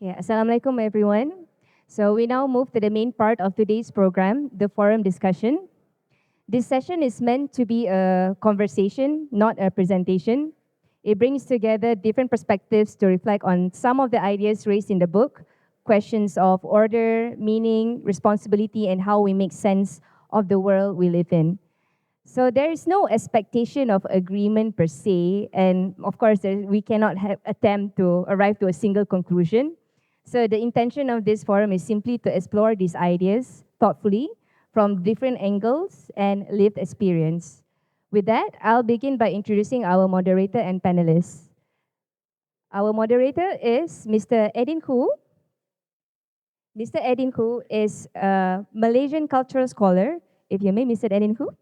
Okay, Assalamualaikum everyone. So we now move to the main part of today's program, the forum discussion. This session is meant to be a conversation, not a presentation. It brings together different perspectives to reflect on some of the ideas raised in the book, questions of order, meaning, responsibility, and how we make sense of the world we live in. So there is no expectation of agreement per se, and of course, we cannot attempt to arrive to a single conclusion. So the intention of this forum is simply to explore these ideas thoughtfully from different angles and lived experience. With that, I'll begin by introducing our moderator and panelists. Our moderator is Mr. Eddin Khoo. Mr. Eddin Khoo is a Malaysian cultural scholar. If you may, Mr. Eddin Khoo,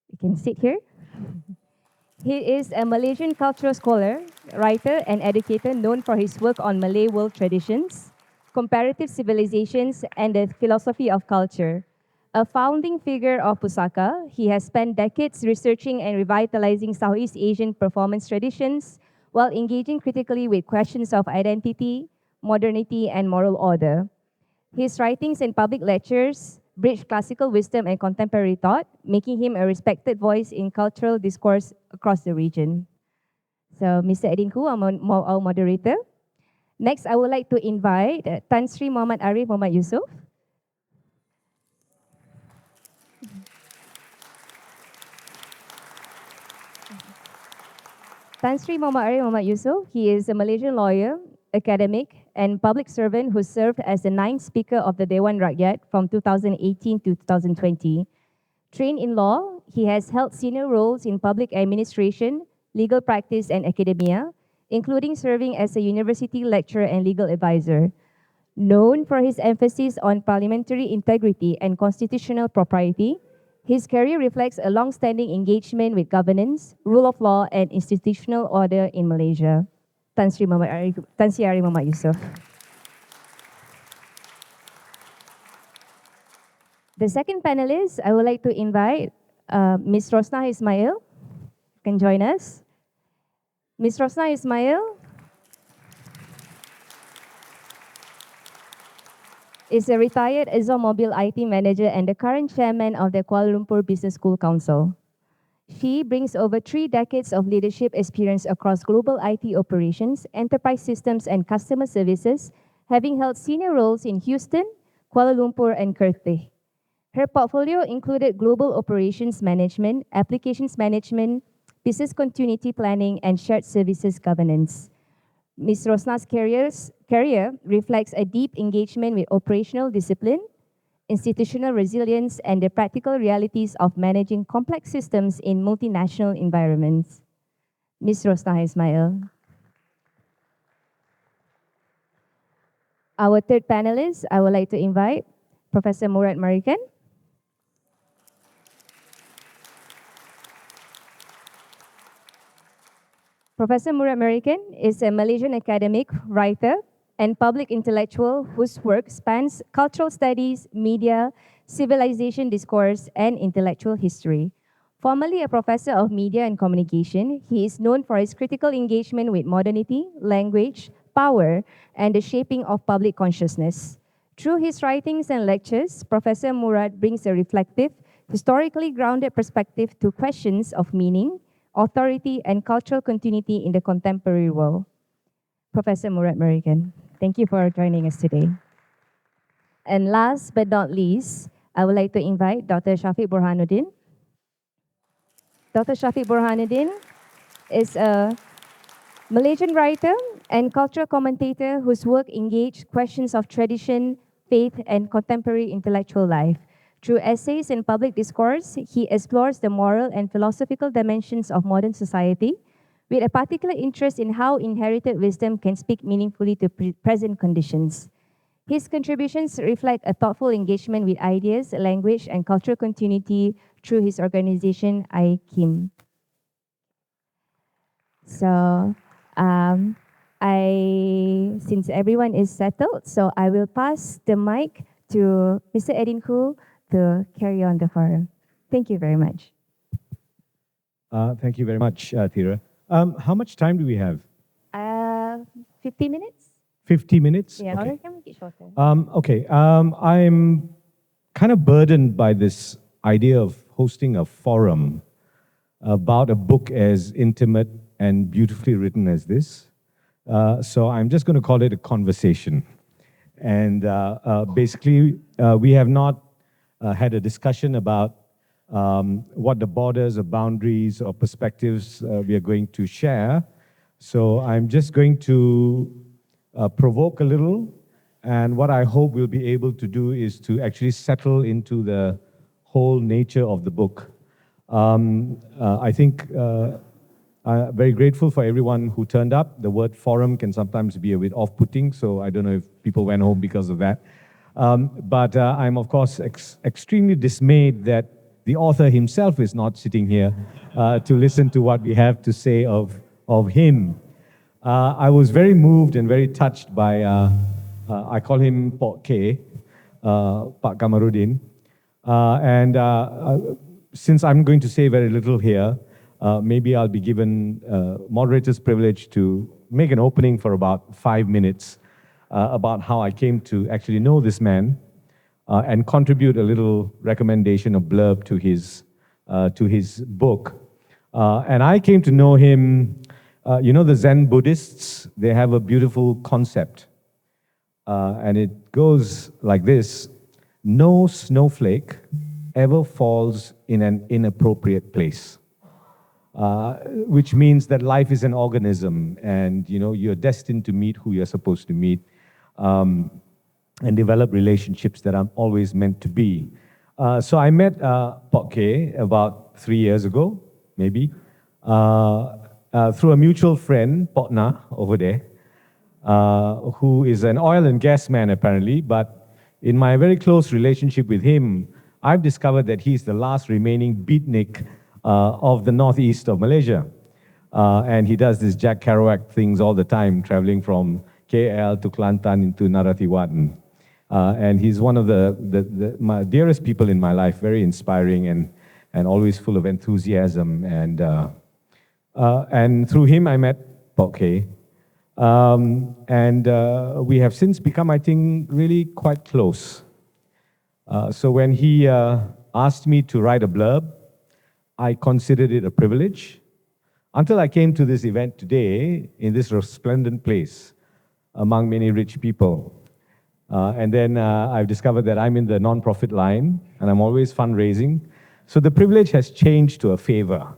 you can sit here. He is a Malaysian cultural scholar, writer, and educator known for his work on Malay world traditions, comparative civilizations, and the philosophy of culture. A founding figure of Pusaka, he has spent decades researching and revitalizing Southeast Asian performance traditions while engaging critically with questions of identity, modernity, and moral order. His writings and public lectures bridge classical wisdom and contemporary thought, making him a respected voice in cultural discourse across the region. So, Mr. Eddin Khoo, our moderator. Next, I would like to invite Tan Sri Muhammad Ariff Muhammad Yusof. Tan Sri Muhammad Ariff Muhammad Yusof, he is a Malaysian lawyer, academic, and public servant who served as the ninth Speaker of the Dewan Rakyat from 2018 to 2020. Trained in law, he has held senior roles in public administration, legal practice, and academia, including serving as a university lecturer and legal advisor. Known for his emphasis on parliamentary integrity and constitutional propriety, his career reflects a long-standing engagement with governance, rule of law, and institutional order in Malaysia. Tan Sri Ari Muhammad Yusof. The second panelist, I would like to invite Ms. Rosnah Ismail. Can join us. Ms. Rosnah Ismail is a retired ExxonMobil IT manager and the current chairman of the Kuala Lumpur Business School Council. She brings over 3 decades of leadership experience across global IT operations, enterprise systems, and customer services, having held senior roles in Houston, Kuala Lumpur, and Kerteh. Her portfolio included global operations management, applications management, business continuity planning, and shared services governance. Ms. Rosnah's career reflects a deep engagement with operational discipline, institutional resilience, and the practical realities of managing complex systems in multinational environments. Ms. Rosnah Ismail. Our third panelist, I would like to invite Professor Murad Merican. Professor Murad Merican is a Malaysian academic, writer, and public intellectual whose work spans cultural studies, media, civilization discourse, and intellectual history. Formerly a professor of media and communication, he is known for his critical engagement with modernity, language, power, and the shaping of public consciousness. Through his writings and lectures, Professor Murad brings a reflective, historically grounded perspective to questions of meaning, authority, and cultural continuity in the contemporary world. Professor Murad Merican, thank you for joining us today. And last but not least, I would like to invite Dr. Shafiq Burhanuddin. Dr. Shafiq Burhanuddin is a Malaysian writer and cultural commentator whose work engaged questions of tradition, faith, and contemporary intellectual life. Through essays and public discourse, he explores the moral and philosophical dimensions of modern society, with a particular interest in how inherited wisdom can speak meaningfully to present conditions. His contributions reflect a thoughtful engagement with ideas, language, and cultural continuity through his organization, IKIM. So, since everyone is settled, so I will pass the mic to Mr. Eddin Khoo to carry on the forum. Thank you very much. Thank you very much, Athirah. How much time do we have? 50 minutes? 50 minutes? Yeah, Okay. or can make it shorter. Okay. I'm kind of burdened by this idea of hosting a forum about a book as intimate and beautifully written as this. So I'm just going to call it a conversation. And basically, we have not had a discussion about what the borders or boundaries or perspectives we are going to share. So I'm just going to provoke a little. And what I hope we'll be able to do is to actually settle into the whole nature of the book. I think I'm very grateful for everyone who turned up. The word forum can sometimes be a bit off-putting, so I don't know if people went home because of that. But I'm, of course, extremely dismayed that the author himself is not sitting here to listen to what we have to say of him. I was very moved and very touched by, I call him Pak K, Pak Kamarudin. Since I'm going to say very little here, maybe I'll be given moderator's privilege to make an opening for about 5 minutes about how I came to actually know this man and contribute a little recommendation or blurb to his book. And I came to know him, you know, the Zen Buddhists, they have a beautiful concept. And it goes like this: no snowflake ever falls in an inappropriate place. Which means that life is an organism, and you know you're destined to meet who you're supposed to meet, and develop relationships that are always meant to be. So I met Pak K about 3 years ago, maybe, through a mutual friend, Potna, over there, who is an oil and gas man apparently, but in my very close relationship with him, I've discovered that he's the last remaining beatnik of the northeast of Malaysia. And he does these Jack Kerouac things all the time, traveling from KL to Kelantan into Narathiwat. And he's one of my dearest people in my life, very inspiring and always full of enthusiasm. And through him, I met Pak K. We have since become, I think, really quite close. So when he asked me to write a blurb, I considered it a privilege until I came to this event today in this resplendent place among many rich people. And then I've discovered that I'm in the non-profit line and I'm always fundraising. So the privilege has changed to a favor.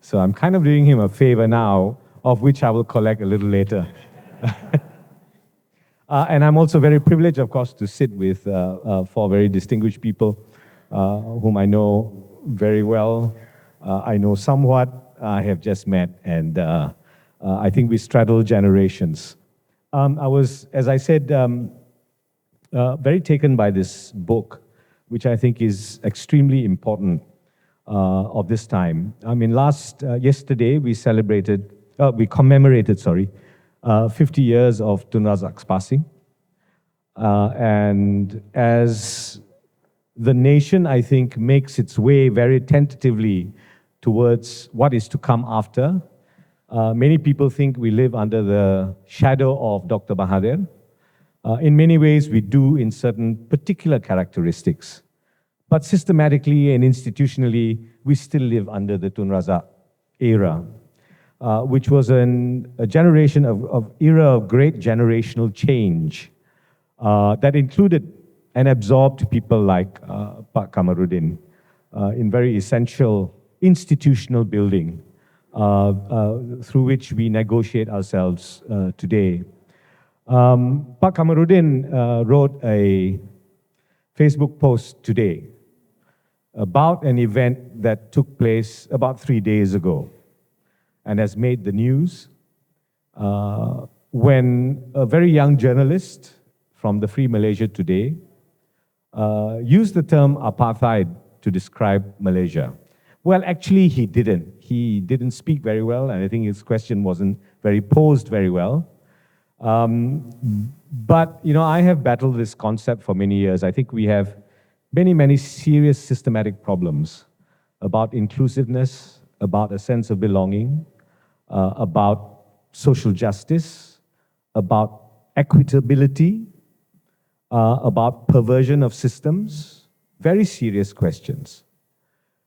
So I'm kind of doing him a favor now, of which I will collect a little later. And I'm also very privileged, of course, to sit with four very distinguished people whom I know very well. I know somewhat, I have just met, and I think we straddle generations. I was, as I said, very taken by this book, which I think is extremely important of this time. I mean, yesterday we commemorated, 50 years of Tun Razak's passing. And as the nation, I think, makes its way very tentatively towards what is to come after, many people think we live under the shadow of Dr. Mahathir. In many ways, we do in certain particular characteristics. But systematically and institutionally, we still live under the Tun Razak era, which was a generation era of great generational change that included and absorbed people like Pak Kamarudin in very essential institutional building through which we negotiate ourselves today. Pak Kamarudin wrote a Facebook post today about an event that took place about 3 days ago and has made the news when a very young journalist from the Free Malaysia Today used the term apartheid to describe Malaysia. Well, actually, he didn't. He didn't speak very well, and I think his question wasn't posed very well. But, you know, I have battled this concept for many years. I think we have many, many serious systematic problems about inclusiveness, about a sense of belonging, about social justice, about equitability, about perversion of systems, very serious questions.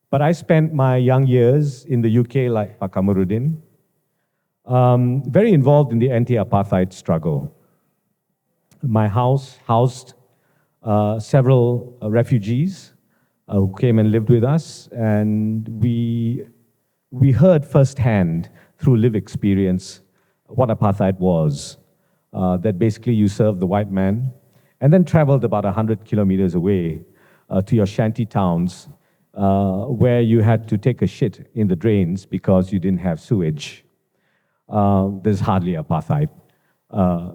But I spent my young years in the UK, like Pak Kamarudin, very involved in the anti-apartheid struggle. My house housed several refugees who came and lived with us, and we heard firsthand through lived experience what apartheid was, that basically you served the white man and then traveled about 100 kilometers away to your shanty towns where you had to take a shit in the drains because you didn't have sewage. There's hardly apartheid.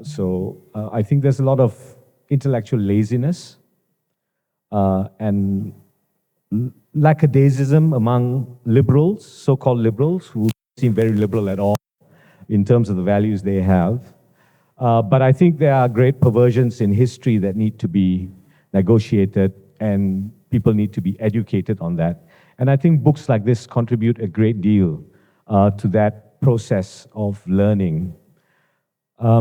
So I think there's a lot of intellectual laziness and lackadaisism among liberals, so-called liberals, who seem very liberal at all in terms of the values they have. But I think there are great perversions in history that need to be negotiated, and people need to be educated on that. And I think books like this contribute a great deal to that process of learning.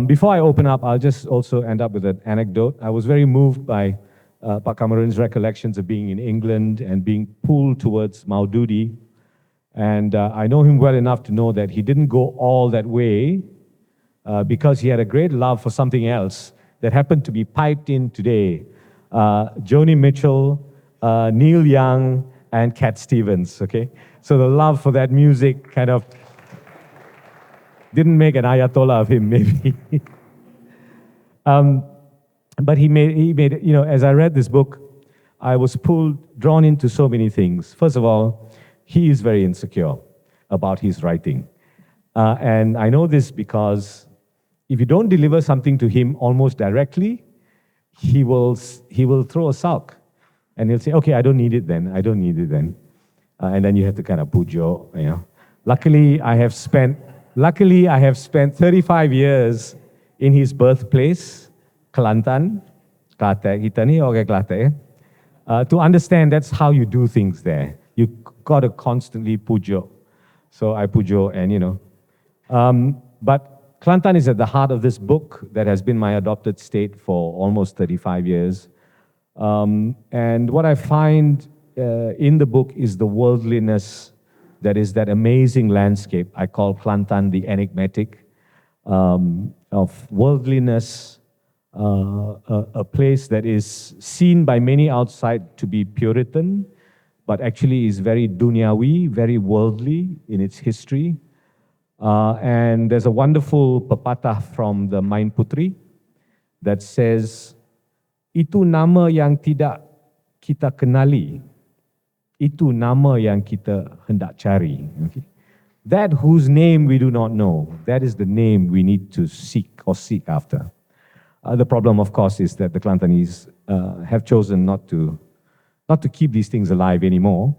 Before I open up, I'll just also end up with an anecdote. I was very moved by Pak Kamarudin's recollections of being in England and being pulled towards Maududi. And I know him well enough to know that he didn't go all that way because he had a great love for something else that happened to be piped in today. Joni Mitchell, Neil Young, and Cat Stevens, okay? So the love for that music kind of didn't make an Ayatollah of him, maybe. But he made, you know, as I read this book, I was drawn into so many things. First of all, he is very insecure about his writing. And I know this because if you don't deliver something to him almost directly, he will throw a sulk. And he'll say, okay, I don't need it then. I don't need it then. And then you have to kind of put your, you know. Luckily, I have spent 35 years in his birthplace, Kelantan, Kelantan, kita ni orang Kelantan, to understand that's how you do things there. You got to constantly pujo. So I pujo, and you know. But Kelantan is at the heart of this book that has been my adopted state for almost 35 years. And what I find in the book is the worldliness that is that amazing landscape. I call Kelantan the enigmatic, of worldliness, a place that is seen by many outside to be Puritan, but actually is very dunyawi, very worldly in its history. And there's a wonderful pepatah from the Main Putri that says, itu nama yang tidak kita kenali, itu nama yang kita hendak cari. Okay? That whose name we do not know, that is the name we need to seek after. The problem, of course, is that the Kelantanese have chosen not to keep these things alive anymore.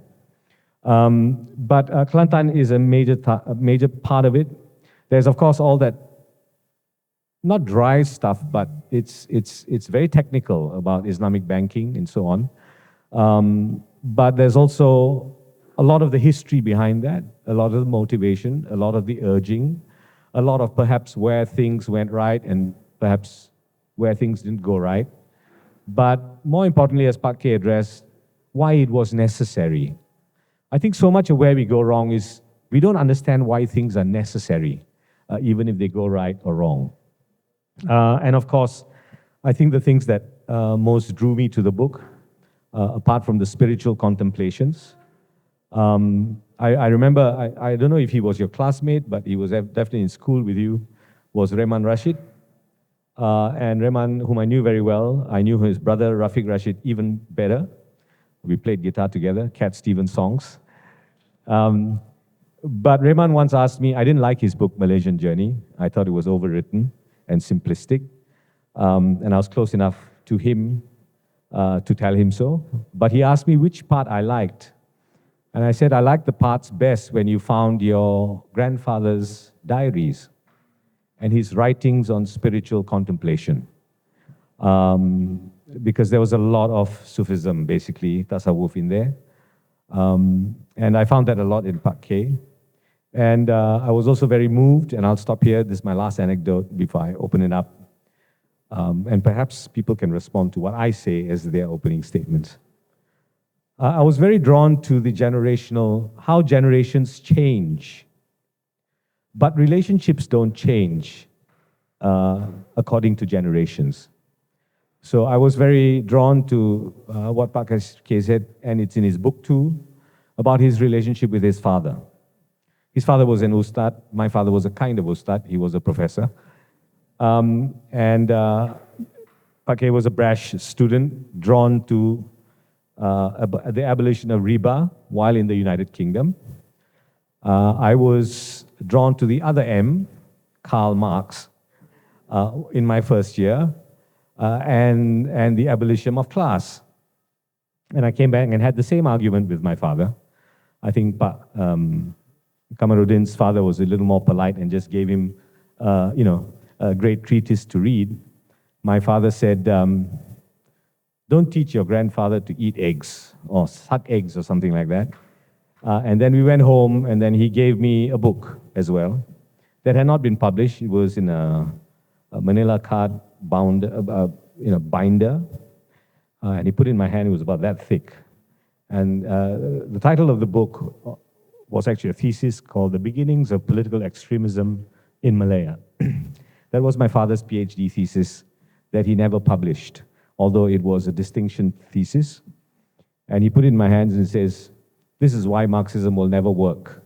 But Kelantan is a major part of it. There's, of course, all that, not dry stuff, but it's very technical about Islamic banking and so on. But there's also a lot of the history behind that, a lot of the motivation, a lot of the urging, a lot of perhaps where things went right and perhaps where things didn't go right. But more importantly, as Pak K addressed, why it was necessary. I think so much of where we go wrong is we don't understand why things are necessary, even if they go right or wrong. And of course, I think the things that most drew me to the book, apart from the spiritual contemplations, I remember, I don't know if he was your classmate, but he was definitely in school with you, was Rehman Rashid. And Rehman, whom I knew very well, I knew his brother, Rafiq Rashid, even better. We played guitar together, Cat Stevens songs. But Rehman once asked me, I didn't like his book, Malaysian Journey. I thought it was overwritten and simplistic. And I was close enough to him to tell him so. But he asked me which part I liked. And I said, I liked the parts best when you found your grandfather's diaries and his writings on spiritual contemplation. Because there was a lot of Sufism, basically, tasawwuf in there. And I found that a lot in Pak K. And I was also very moved, and I'll stop here, this is my last anecdote before I open it up, And perhaps people can respond to what I say as their opening statements. I was very drawn to the how generations change. But relationships don't change according to generations. So I was very drawn to what Pak K said, and it's in his book too, about his relationship with his father. His father was an ustad. My father was a kind of ustad. He was a professor. Pak K was a brash student, drawn to the abolition of riba while in the United Kingdom. I was drawn to the other M, Karl Marx, in my first year, and the abolition of class. And I came back and had the same argument with my father. I think Kamarudin's father was a little more polite and just gave him, a great treatise to read. My father said, don't teach your grandfather to eat eggs or suck eggs or something like that. And then we went home, and then he gave me a book as well that had not been published. It was in a manila card binder, and he put it in my hand. It was about that thick. And the title of the book was actually a thesis called The Beginnings of Political Extremism in Malaya. That was my father's PhD thesis that he never published, although it was a distinction thesis. And he put it in my hands and says, this is why Marxism will never work,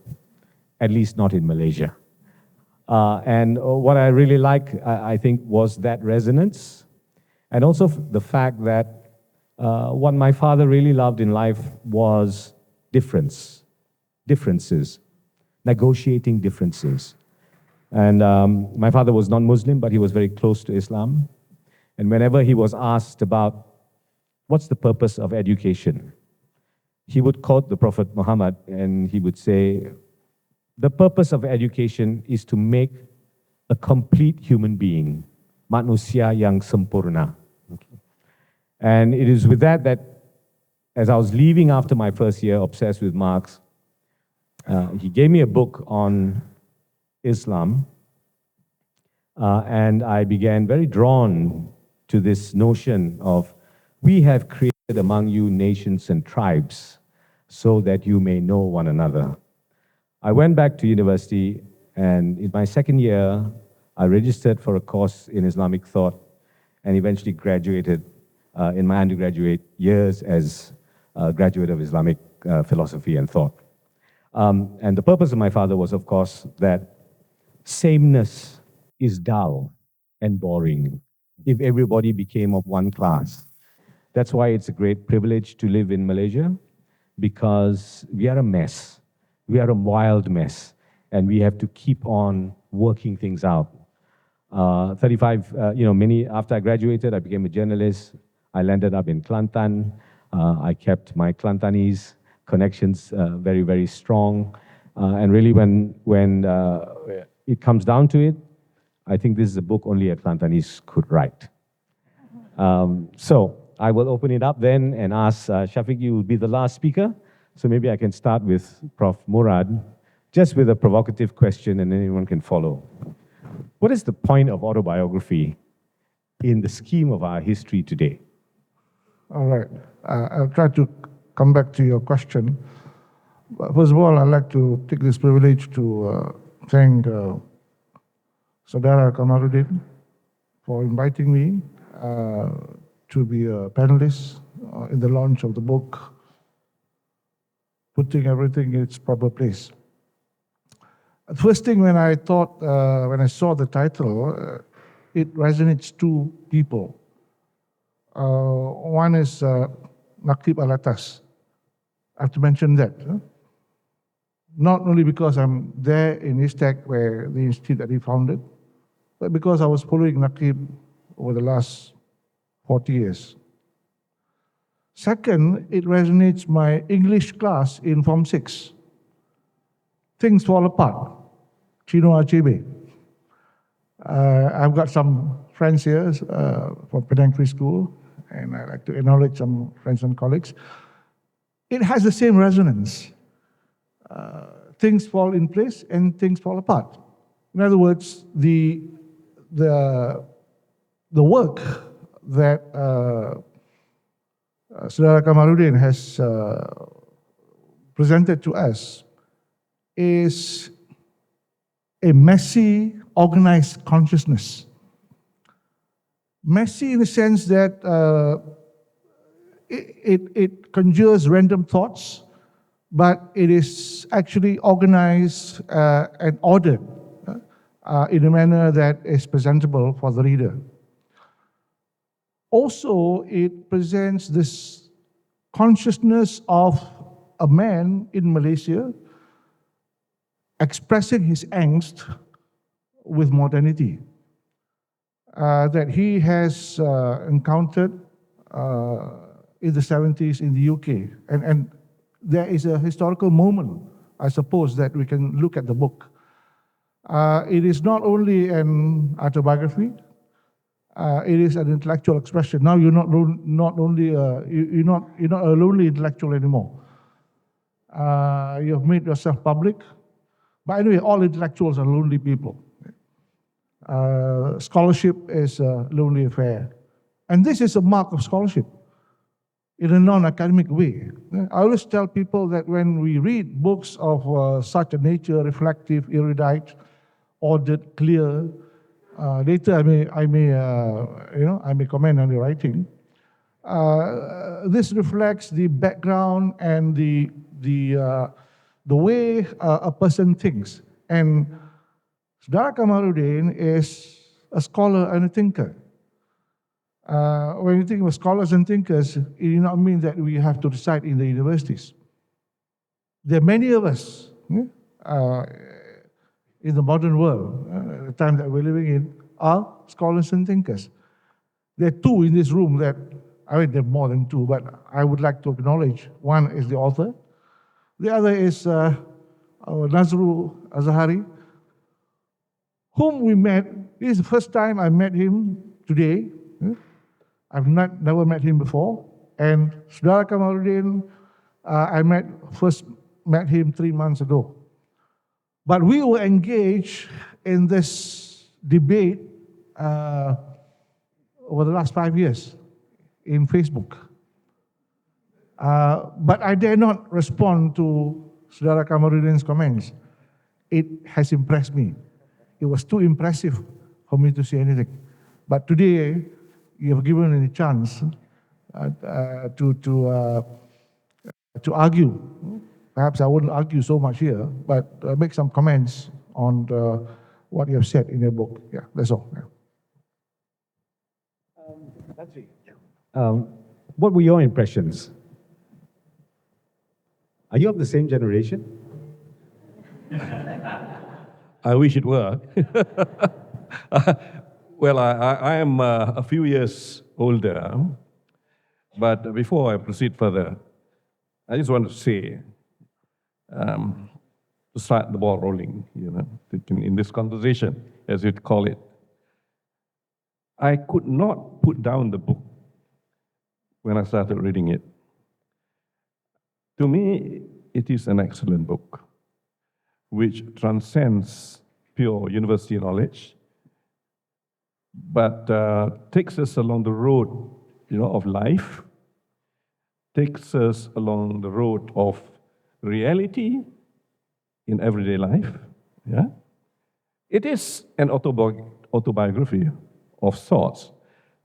at least not in Malaysia. And what I really like, I think, was that resonance, and also the fact that what my father really loved in life was differences, negotiating differences. And my father was non-Muslim, but he was very close to Islam. And whenever he was asked about what's the purpose of education, he would quote the Prophet Mohamad, and he would say, the purpose of education is to make a complete human being, manusia yang sempurna. Okay. And it is with that as I was leaving after my first year, obsessed with Marx, he gave me a book on Islam, and I began very drawn to this notion of, we have created among you nations and tribes so that you may know one another. I went back to university, and in my second year, I registered for a course in Islamic thought and eventually graduated in my undergraduate years as a graduate of Islamic philosophy and thought. And the purpose of my father was, of course, that sameness is dull and boring if everybody became of one class. That's why it's a great privilege to live in Malaysia, because we are a mess. We are a wild mess, and we have to keep on working things out. After I graduated, I became a journalist. I landed up in Kelantan. I kept my Kelantanese connections very, very strong. And really, when it comes down to it, I think this is a book only a Kelantanese could write. So I will open it up then and ask Shafiq, you will be the last speaker. So maybe I can start with Prof. Murad, just with a provocative question, and anyone can follow. What is the point of autobiography in the scheme of our history today? All right. I'll try to come back to your question. But first of all, I'd like to take this privilege to thank Saudara Kamarudin for inviting me to be a panelist in the launch of the book, putting everything in its proper place. The first thing when I saw the title, it resonates two people. One is Naqib Alatas. I have to mention that. Not only because I'm there in ISTEC, where the institute that he founded, but because I was following Naqib over the last 40 years. Second, it resonates my English class in Form 6. Things fall apart. Chino Achebe. I've got some friends here from Penang Free School, and I'd like to acknowledge some friends and colleagues. It has the same resonance. Things fall in place and things fall apart. In other words, the the work that Saudara Kamarudin has presented to us is a messy, organized consciousness. Messy in the sense that it conjures random thoughts, but it is actually organized and ordered in a manner that is presentable for the reader. Also, it presents this consciousness of a man in Malaysia expressing his angst with modernity that he has encountered in the 70s in the UK. And there is a historical moment, I suppose, that we can look at the book. It is not only an autobiography, it is an intellectual expression. Now you're not only you're not a lonely intellectual anymore. You have made yourself public. But anyway, all intellectuals are lonely people. Scholarship is a lonely affair. And this is a mark of scholarship in a non-academic way. I always tell people that when we read books of such a nature, reflective, erudite, ordered, clear, later I may comment on the writing. This reflects the background and the way a person thinks. And Saudara Kamarudin is a scholar and a thinker. When you think of scholars and thinkers, it does not mean that we have to reside in the universities. There are many of us in the modern world, the time that we're living in, are scholars and thinkers. There are two in this room that, I mean, there are more than two, but I would like to acknowledge. One is the author. The other is Nazrul Azhari, whom we met. This is the first time I met him today. I've never met him before. And Saudara Kamarudin, I first met him 3 months ago. But we were engaged in this debate over the last 5 years in Facebook. But I dare not respond to Saudara Kamarudin's comments. It has impressed me. It was too impressive for me to say anything. But today, you have given me a chance to argue. Perhaps I wouldn't argue so much here, but make some comments on what you have said in your book. Yeah, that's all. Yeah. That's it. What were your impressions? Are you of the same generation? I wish it were. Well, I am a few years older, but before I proceed further, I just want to say, to start the ball rolling, in this conversation, as you'd call it, I could not put down the book when I started reading it. To me, it is an excellent book, which transcends pure university knowledge, but takes us along the road, of life, takes us along the road of reality in everyday life. Yeah, it is an autobiography of sorts,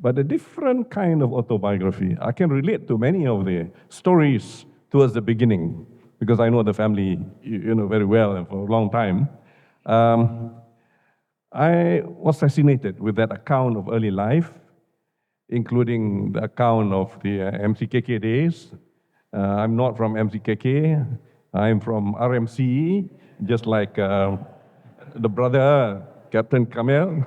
but a different kind of autobiography. I can relate to many of the stories towards the beginning because I know the family, very well and for a long time. I was fascinated with that account of early life, including the account of the MCKK days. I'm not from MCKK, I'm from RMC, just like the brother, Captain Kamil.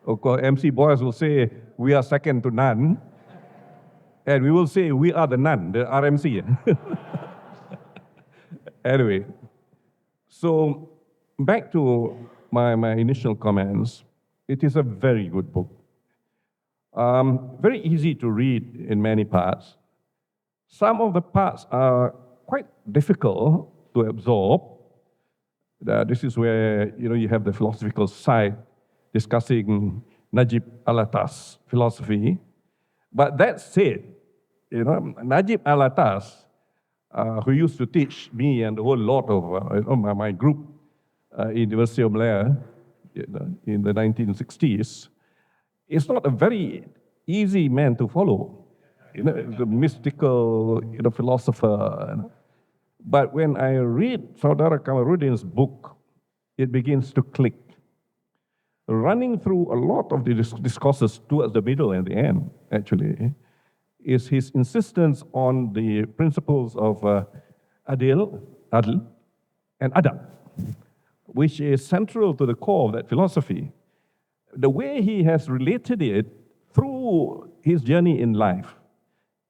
Of course, MC boys will say, we are second to none. And we will say, we are the none, the RMC. Anyway, so back to my initial comments. It is a very good book. Very easy to read in many parts. Some of the parts are quite difficult to absorb, This is where you have the philosophical side discussing Najib Alatas philosophy. But that said, Najib Alatas, who used to teach me and a whole lot of my group in University of Malaya in the 1960s, is not a very easy man to follow. The mystical philosopher. But when I read Saudara Kamarudin's book, it begins to click. Running through a lot of the discourses towards the middle and the end, actually, is his insistence on the principles of adl, and adab, which is central to the core of that philosophy. The way he has related it through his journey in life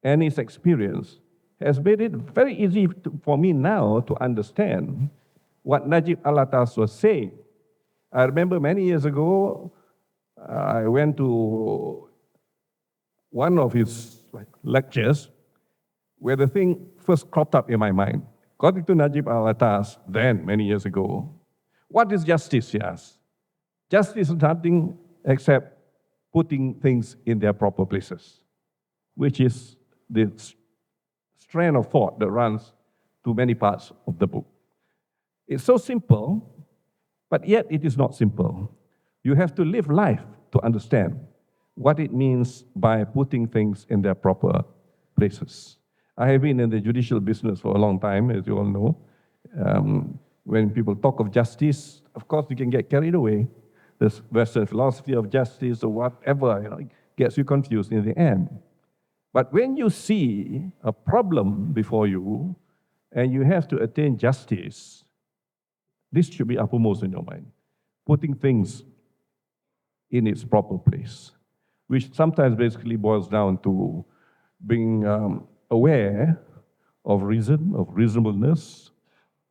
and his experience has made it very easy for me now to understand what Najib Alatas was saying. I remember many years ago, I went to one of his lectures where the thing first cropped up in my mind. According to Najib Alatas, then, many years ago, what is justice, he asked? Justice is nothing except putting things in their proper places, which is the strand of thought that runs to many parts of the book. It's so simple, but yet it is not simple. You have to live life to understand what it means by putting things in their proper places. I have been in the judicial business for a long time, as you all know. When people talk of justice, of course you can get carried away. This Western philosophy of justice or whatever gets you confused in the end. But when you see a problem before you and you have to attain justice, this should be uppermost in your mind. Putting things in its proper place, which sometimes basically boils down to being aware of reason, of reasonableness,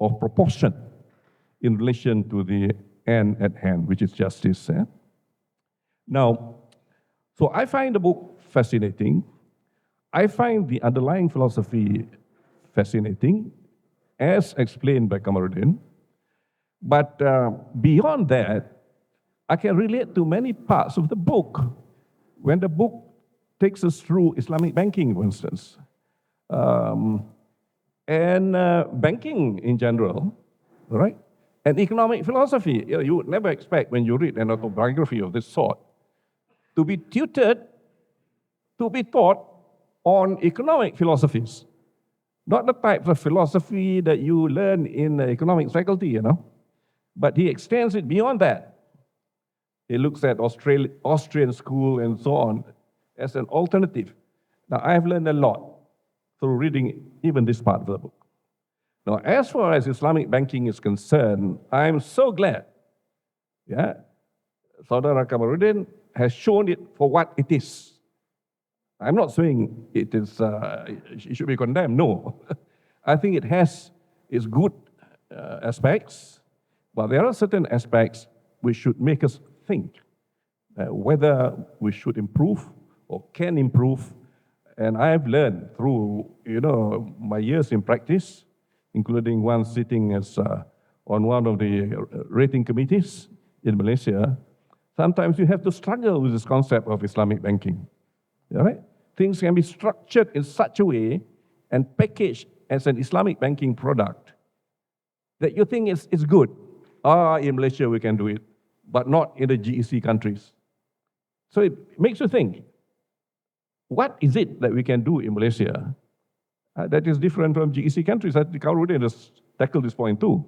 of proportion in relation to the end at hand, which is justice. Now, so I find the book fascinating. I find the underlying philosophy fascinating, as explained by Kamarudin. But beyond that, I can relate to many parts of the book. When the book takes us through Islamic banking, for instance, and banking in general, right? And economic philosophy. You would never expect when you read an autobiography of this sort to be tutored, to be taught on economic philosophies. Not the types of philosophy that you learn in the economics faculty, But he extends it beyond that. He looks at Austrian school and so on as an alternative. Now, I've learned a lot through reading even this part of the book. Now, as far as Islamic banking is concerned, I'm so glad, Saudara Kamarudin has shown it for what it is. I'm not saying it should be condemned, no. I think it has its good aspects, but there are certain aspects which should make us think whether we should improve or can improve. And I've learned through, my years in practice, including one sitting as on one of the rating committees in Malaysia, sometimes you have to struggle with this concept of Islamic banking. Right? Things can be structured in such a way and packaged as an Islamic banking product that you think it's good. In Malaysia we can do it, but not in the GEC countries. So it makes you think, what is it that we can do in Malaysia that is different from GEC countries? I think Kamarudin has tackled this point too,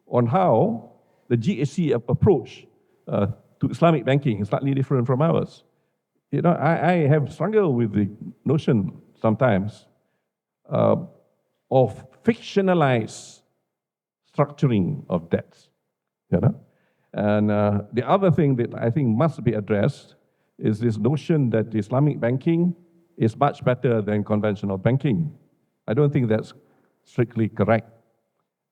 on how the GEC approach to Islamic banking is slightly different from ours. I have struggled with the notion sometimes of fictionalized structuring of debts. And the other thing that I think must be addressed is this notion that Islamic banking is much better than conventional banking. I don't think that's strictly correct.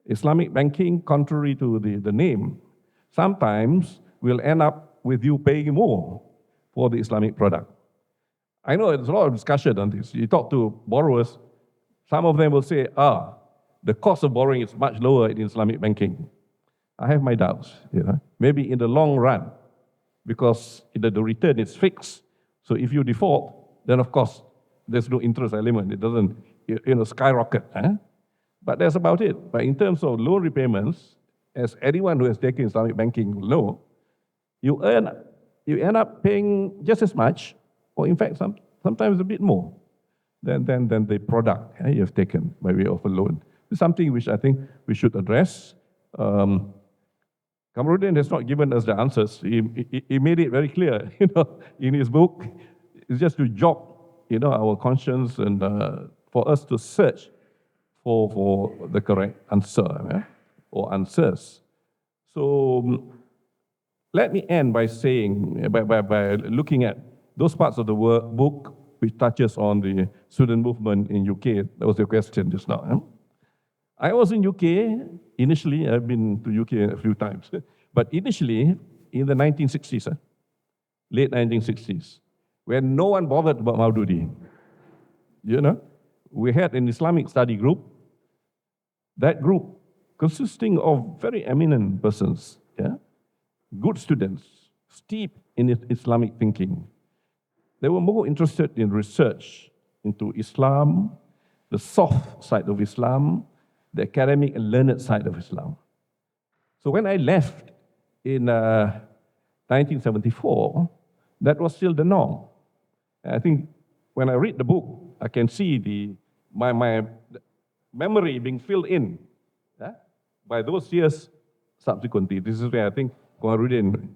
Islamic banking, contrary to the name, sometimes will end up with you paying more for the Islamic product. I know there's a lot of discussion on this. You talk to borrowers, some of them will say, the cost of borrowing is much lower in Islamic banking. I have my doubts. Maybe in the long run, because the return is fixed. So if you default, then of course there's no interest element. It doesn't skyrocket. But that's about it. But in terms of loan repayments, as anyone who has taken Islamic banking will know, you end up paying just as much, or in fact sometimes a bit more than the product you have taken by way of a loan. It's something which I think we should address. Kamarudin has not given us the answers. He made it very clear, in his book. It's just to jog, our conscience and for us to search for the correct answer or answers. So let me end by saying, by looking at those parts of the book which touches on the student movement in UK. That was your question just now. I was in UK initially. I've been to UK a few times. But initially, in the 1960s, late 1960s, when no one bothered about Maududi, we had an Islamic study group. That group consisting of very eminent persons, good students, steeped in Islamic thinking. They were more interested in research into Islam, the soft side of Islam, the academic and learned side of Islam. So when I left in 1974, that was still the norm. And I think when I read the book, I can see my memory being filled in by those years subsequently. This is where I think Kamarudin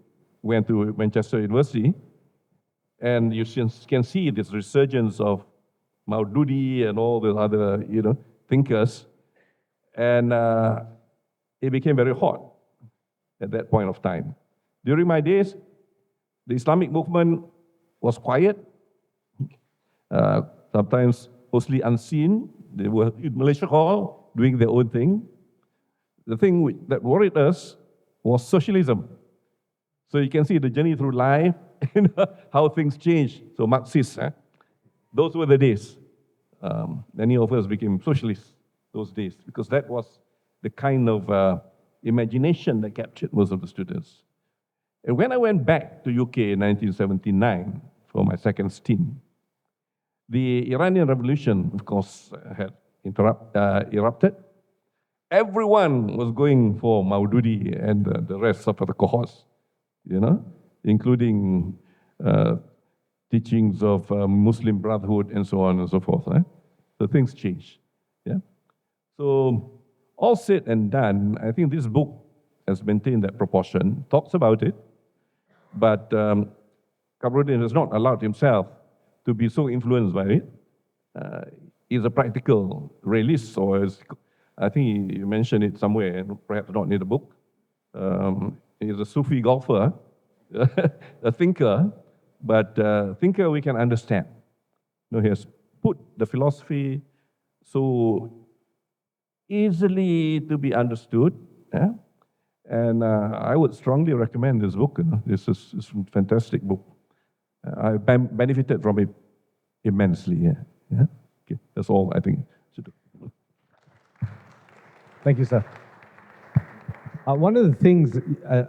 went to Manchester University, and you can see this resurgence of Maududi and all the other thinkers, and it became very hot at that point of time. During my days, the Islamic movement was quiet, sometimes mostly unseen. They were in Malaysia Hall doing their own thing. The thing that worried us was socialism. So you can see the journey through life, how things changed. So Marxists, those were the days. Many of us became socialists those days, because that was the kind of imagination that captured most of the students. And when I went back to UK in 1979 for my second stint, the Iranian Revolution, of course, had erupted. Everyone was going for Maududi and the rest of the cohorts, including teachings of Muslim Brotherhood and so on and so forth. So things changed. So all said and done, I think this book has maintained that proportion, talks about it, but Kamarudin has not allowed himself to be so influenced by it. He's a practical realist, or I think you mentioned it somewhere, perhaps not in the book. He's a Sufi golfer, a thinker, but thinker we can understand. He has put the philosophy so easily to be understood. And I would strongly recommend this book. This is a fantastic book. I benefited from it immensely. Okay, that's all I think should do. Thank you, sir. One of the things,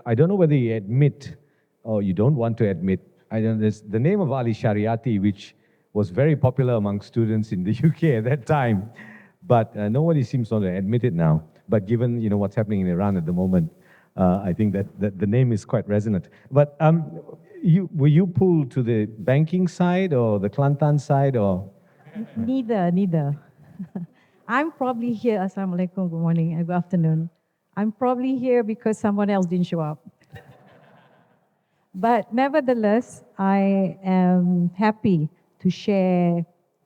I don't know whether you admit or you don't want to admit, I don't know, the name of Ali Shariati, which was very popular among students in the UK at that time, but nobody seems to admit it now. But given what's happening in Iran at the moment, I think that the name is quite resonant. But were you pulled to the banking side or the Kelantan side, or? Neither. I'm probably here. Assalamualaikum, good morning, good afternoon. I'm probably here because someone else didn't show up. But nevertheless, I am happy to share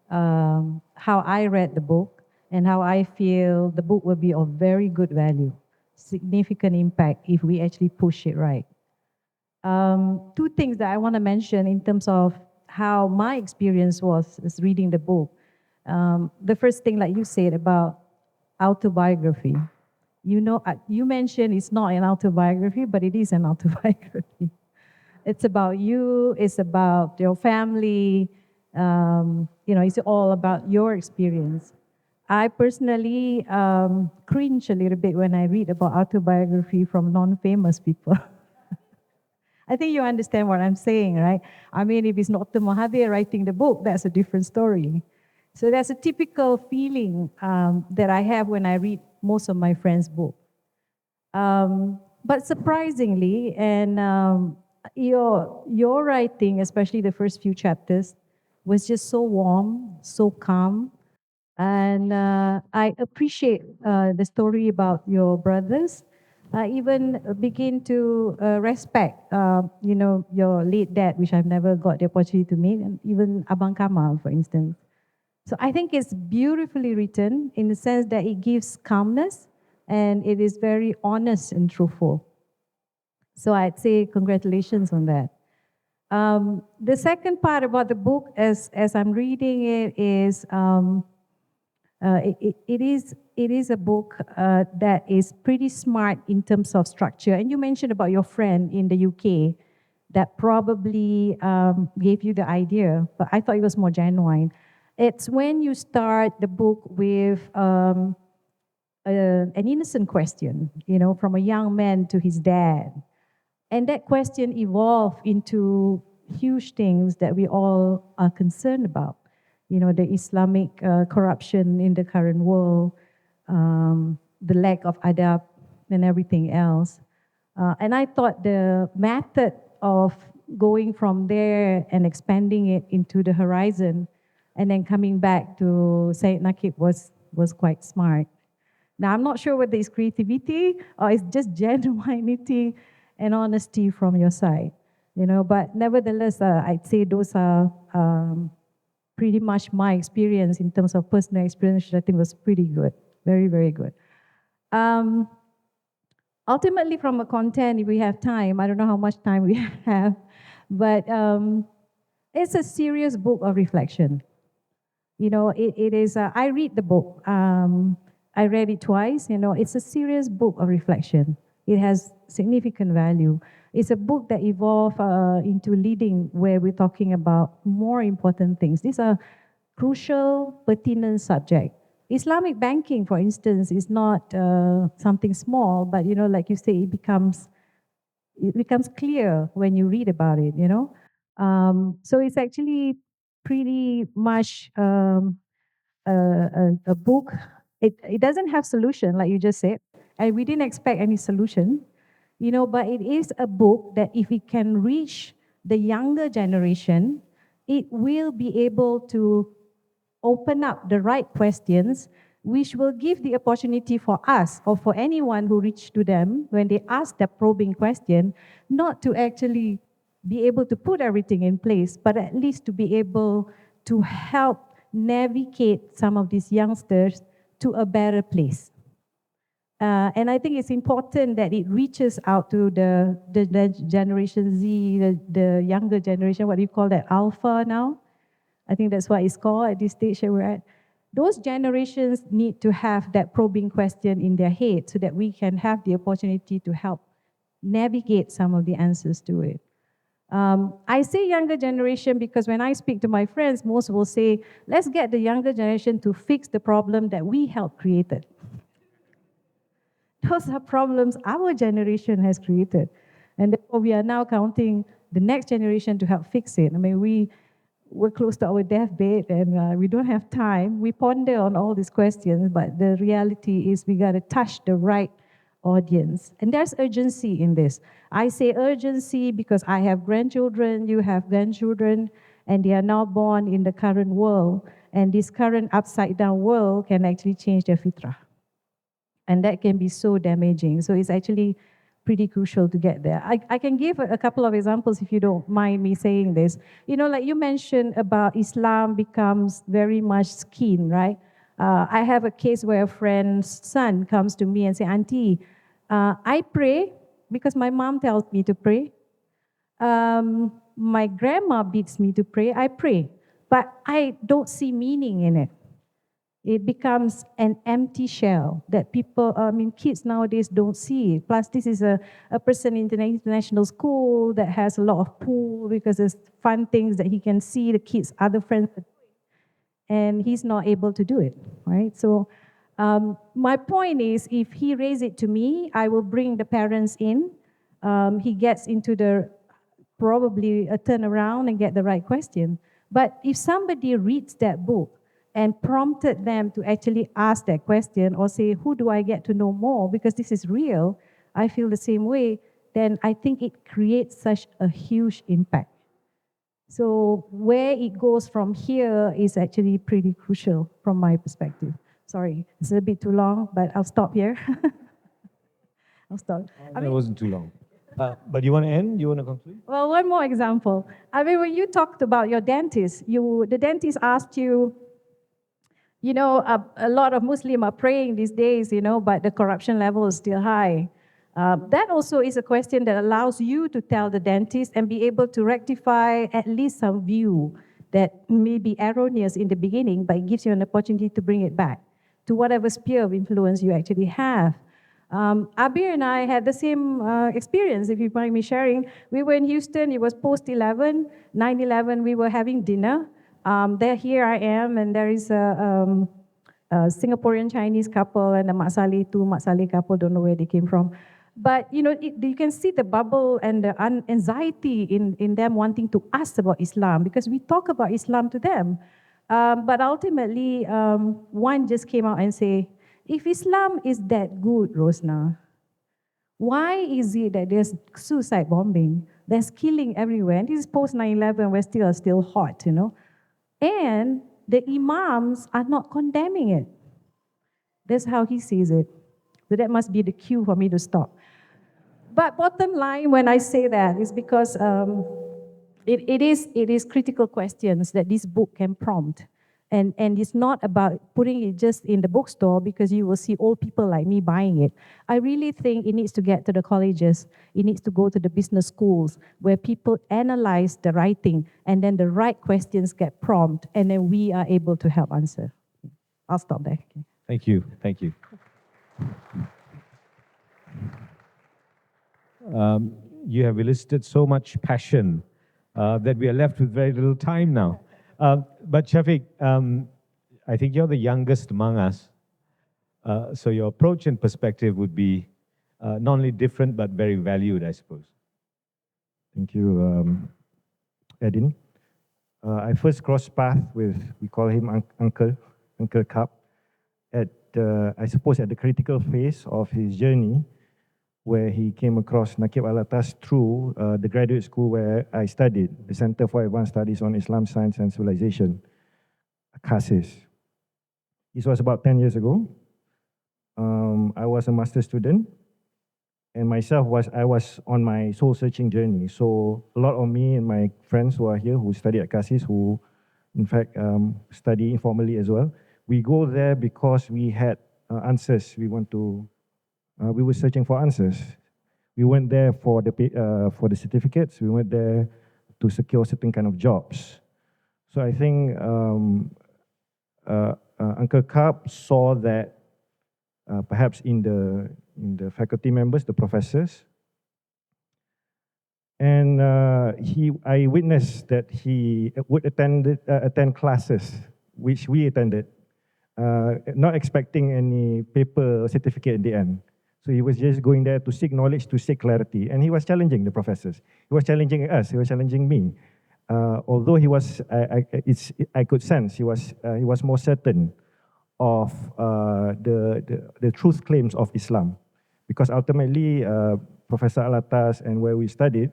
how I read the book and how I feel the book will be of very good value, significant impact if we actually push it right. Two things that I want to mention in terms of how my experience was as reading the book. The first thing, like you said, about autobiography. You mentioned it's not an autobiography, but it is an autobiography. It's about you, it's about your family, it's all about your experience. I personally cringe a little bit when I read about autobiography from non-famous people. I think you understand what I'm saying, right? I mean, if it's not the Mahathir writing the book, that's a different story. So that's a typical feeling that I have when I read most of my friends' books. But surprisingly, and your writing, especially the first few chapters, was just so warm, so calm, and I appreciate the story about your brothers. I even begin to respect, your late dad, which I've never got the opportunity to meet, and even Abang Kamal, for instance. So I think it's beautifully written in the sense that it gives calmness and it is very honest and truthful. So I'd say congratulations on that. The second part about the book, as I'm reading it, is it is a book that is pretty smart in terms of structure. And you mentioned about your friend in the UK that probably gave you the idea, but I thought it was more genuine. It's when you start the book with an innocent question, from a young man to his dad. And that question evolved into huge things that we all are concerned about. The Islamic corruption in the current world, the lack of adab and everything else. And I thought the method of going from there and expanding it into the horizon and then coming back to Sayyid Naqib was quite smart. Now, I'm not sure whether it's creativity or it's just genuinity and honesty from your side, but nevertheless, I'd say those are pretty much my experience in terms of personal experience, which I think was pretty good, very, very good. Ultimately, from a content, if we have time, I don't know how much time we have, but it's a serious book of reflection. It is, I read the book. I read it twice. It's a serious book of reflection. It has significant value. It's a book that evolved into leading, where we're talking about more important things. These are crucial, pertinent subjects. Islamic banking, for instance, is not something small, but like you say, it becomes clear when you read about it. So it's actually pretty much a book. It doesn't have solution, like you just said, and we didn't expect any solution, but it is a book that if it can reach the younger generation, it will be able to open up the right questions, which will give the opportunity for us or for anyone who reach to them when they ask that probing question, not to actually be able to put everything in place, but at least to be able to help navigate some of these youngsters to a better place. And I think it's important that it reaches out to the Generation Z, the younger generation, what do you call that, Alpha now? I think that's what it's called at this stage that we're at. Those generations need to have that probing question in their head so that we can have the opportunity to help navigate some of the answers to it. I say younger generation because when I speak to my friends, most will say, let's get the younger generation to fix the problem that we helped created. Those are problems our generation has created. And therefore we are now counting the next generation to help fix it. I mean, we're close to our deathbed and we don't have time. We ponder on all these questions, but the reality is we got to touch the right audience. And there's urgency in this. I say urgency because I have grandchildren, you have grandchildren, and they are now born in the current world. And this current upside down world can actually change their fitrah. And that can be so damaging. So it's actually pretty crucial to get there. I can give a couple of examples if you don't mind me saying this. Like you mentioned about Islam becomes very much skin, right? I have a case where a friend's son comes to me and say, Auntie, I pray because my mom tells me to pray. My grandma beats me to pray. I pray, but I don't see meaning in it. It becomes an empty shell that kids nowadays don't see. Plus, this is a person in the international school that has a lot of pool because there's fun things that he can see the kids, other friends. and he's not able to do it, right? So my point is, if he raise it to me, I will bring the parents in. He gets into the probably a turnaround and get the right question. But if somebody reads that book and prompted them to actually ask that question or say, who do I get to know more because this is real, I feel the same way, then I think it creates such a huge impact. So where it goes from here is actually pretty crucial from my perspective. Sorry, it's a bit too long, but I'll stop here. I'll stop. That wasn't too long. But you want to end? You want to conclude? Well, one more example. I mean, when you talked about your dentist, the dentist asked you, a lot of Muslims are praying these days, but the corruption level is still high. That also is a question that allows you to tell the dentist and be able to rectify at least some view that may be erroneous in the beginning, but it gives you an opportunity to bring it back to whatever sphere of influence you actually have. Abir and I had the same experience, if you mind me sharing. We were in Houston, it was post-11, 9/11, we were having dinner. Here I am, and there is a Singaporean Chinese couple and a Mak Saleh couple, don't know where they came from. But you can see the bubble and the anxiety in them wanting to ask about Islam, because we talk about Islam to them. But ultimately, one just came out and say, if Islam is that good, Rosnah, why is it that there's suicide bombing, there's killing everywhere? And this is post 9/11, where still hot, And the imams are not condemning it. That's how he sees it. So that must be the cue for me to stop. But bottom line, when I say that, is because it is critical questions that this book can prompt. And it's not about putting it just in the bookstore because you will see old people like me buying it. I really think it needs to get to the colleges. It needs to go to the business schools where people analyze the writing and then the right questions get prompted and then we are able to help answer. I'll stop there. Okay. Thank you. Thank you. You have elicited so much passion that we are left with very little time now. But Shafiq, I think you're the youngest among us. So your approach and perspective would be not only different, but very valued, I suppose. Thank you, Eddin. I first crossed paths with, we call him Uncle Capt, I suppose at the critical phase of his journey, where he came across Nakib Al-Atas through the graduate school where I studied, the Center for Advanced Studies on Islam, Science and Civilization, CASIS. This was about 10 years ago. I was a master's student, and I was on my soul-searching journey. So a lot of me and my friends who are here, who study at CASIS, who in fact study informally as well, we go there because we had answers. We were searching for answers. We went there for the certificates. We went there to secure certain kind of jobs. So I think Uncle Capt saw that perhaps in the faculty members, the professors, and I witnessed that he would attend classes which we attended, not expecting any paper or certificate at the end. So he was just going there to seek knowledge, to seek clarity. And he was challenging the professors. He was challenging us. He was challenging me. Although he was, I could sense he was more certain of the truth claims of Islam. Because ultimately, Professor Al-Atas and where we studied,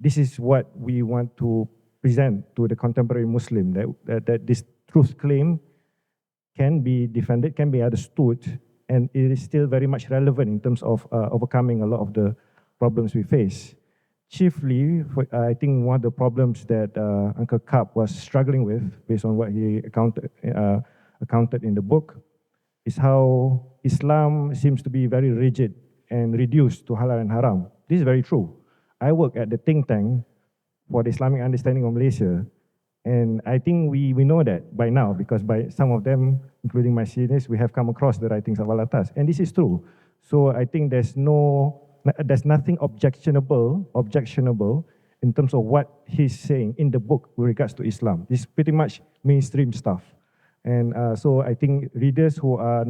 this is what we want to present to the contemporary Muslim, that this truth claim can be defended, can be understood, and it is still very much relevant in terms of overcoming a lot of the problems we face. Chiefly, I think one of the problems that Uncle Capt was struggling with, based on what he accounted in the book, is how Islam seems to be very rigid and reduced to halal and haram. This is very true. I work at the think tank for the Islamic understanding of Malaysia, and I think we know that by now, because by some of them, including my seniors, we have come across the writings of Al-Atas, and this is true. So I think there's nothing objectionable in terms of what he's saying in the book with regards to Islam. This is pretty much mainstream stuff. And so I think readers who are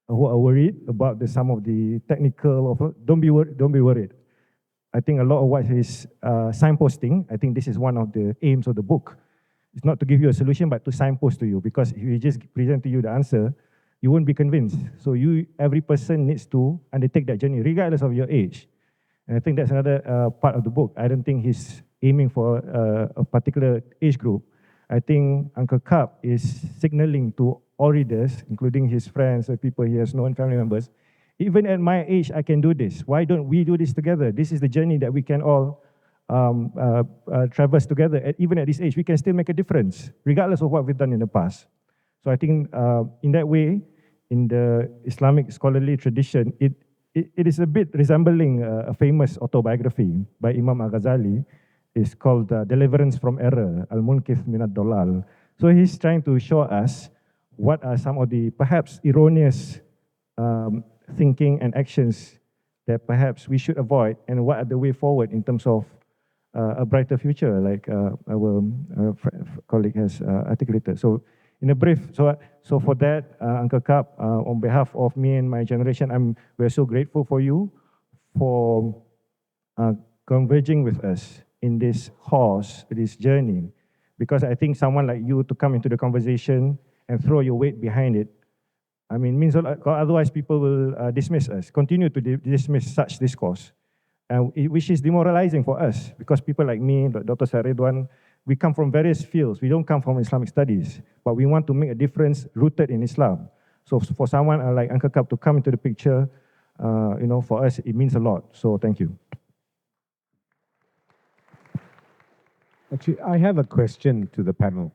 worried about some of the technical, don't be worried. I think a lot of what is signposting, I think this is one of the aims of the book. It's not to give you a solution, but to signpost to you, because if we just present to you the answer, you won't be convinced. So every person needs to undertake that journey, regardless of your age. And I think that's another part of the book. I don't think he's aiming for a particular age group. I think Uncle Capt is signaling to all readers, including his friends or people he has known, family members, even at my age, I can do this. Why don't we do this together? This is the journey that we can all traverse together. Even at this age, we can still make a difference, regardless of what we've done in the past. So I think in that way, in the Islamic scholarly tradition, it is a bit resembling a famous autobiography by Imam Al-Ghazali. It's called Deliverance from Error, Al-Munkith Minad Dolal. So he's trying to show us what are some of the perhaps erroneous thinking and actions that perhaps we should avoid, and what are the way forward in terms of a brighter future, like our colleague has articulated. So in a brief, so for that, Uncle Capt, on behalf of me and my generation, we're so grateful for you for converging with us in this horse, this journey, because I think someone like you to come into the conversation and throw your weight behind it, I mean, means a lot. Otherwise people will dismiss us, continue to dismiss such discourse, which is demoralizing for us, because people like me, Dr. Saridwan, we come from various fields. We don't come from Islamic studies, but we want to make a difference rooted in Islam. So for someone like Uncle Capt to come into the picture, for us, it means a lot. So thank you. Actually, I have a question to the panel.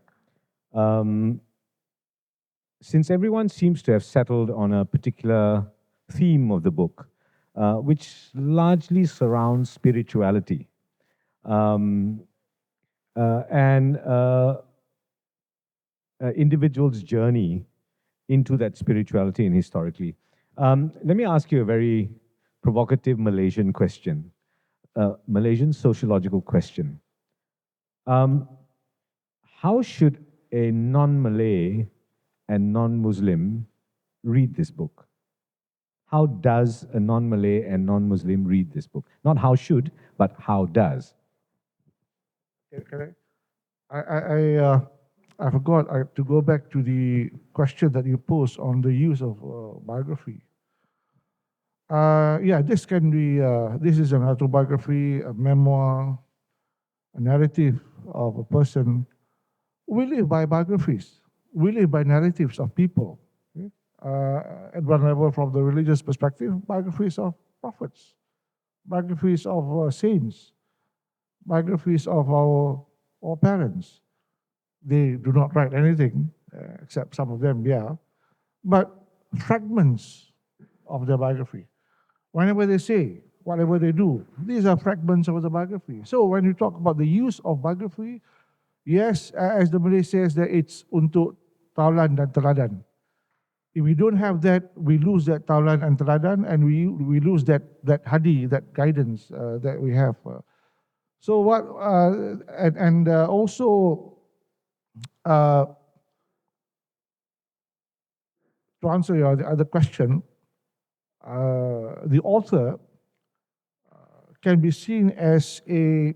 Since everyone seems to have settled on a particular theme of the book, which largely surrounds spirituality, and individual's journey into that spirituality and historically. Let me ask you a very provocative Malaysian question, Malaysian sociological question. How should a non-Malay and non-Muslim read this book? How does a non-Malay and non-Muslim read this book? Not how should, but how does? Can I forgot to go back to the question that you posed on the use of biography. This can be, this is an autobiography, a memoir, a narrative of a person. We live by biographies. We live by narratives of people. Okay? At one level, from the religious perspective, biographies of prophets, biographies of saints, biographies of our parents. They do not write anything, except some of them, but fragments of their biography. Whenever they say, whatever they do, these are fragments of the biography. So when you talk about the use of biography, yes, as the Malay says, that it's untuk taulan dan teladan. If we don't have that, we lose that taulan and teladan, and we lose that hadi, that guidance that we have. So what, also, to answer your other question, the author can be seen as a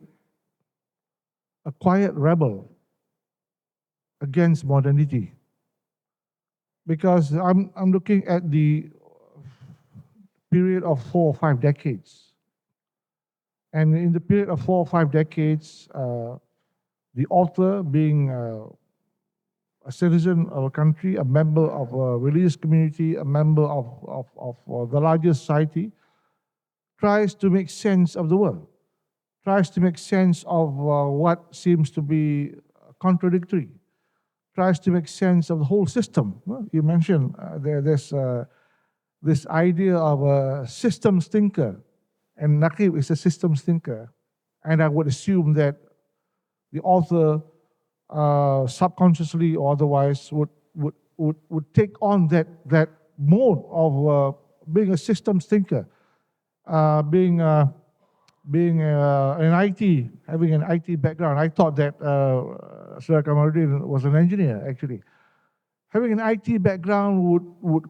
quiet rebel against modernity, because I'm looking at the period of 4 or 5 decades, and in the period of 4 or 5 decades, the author, being a citizen of a country, a member of a religious community, a member of the larger society, tries to make sense of the world, tries to make sense of what seems to be contradictory, tries to make sense of the whole system. You mentioned there's this idea of a systems thinker, and Naqib is a systems thinker, and I would assume that the author subconsciously or otherwise would take on that mode of being a systems thinker, being an IT, having an IT background. I thought that Azhraii Kamarudin was an engineer, actually. having an IT background would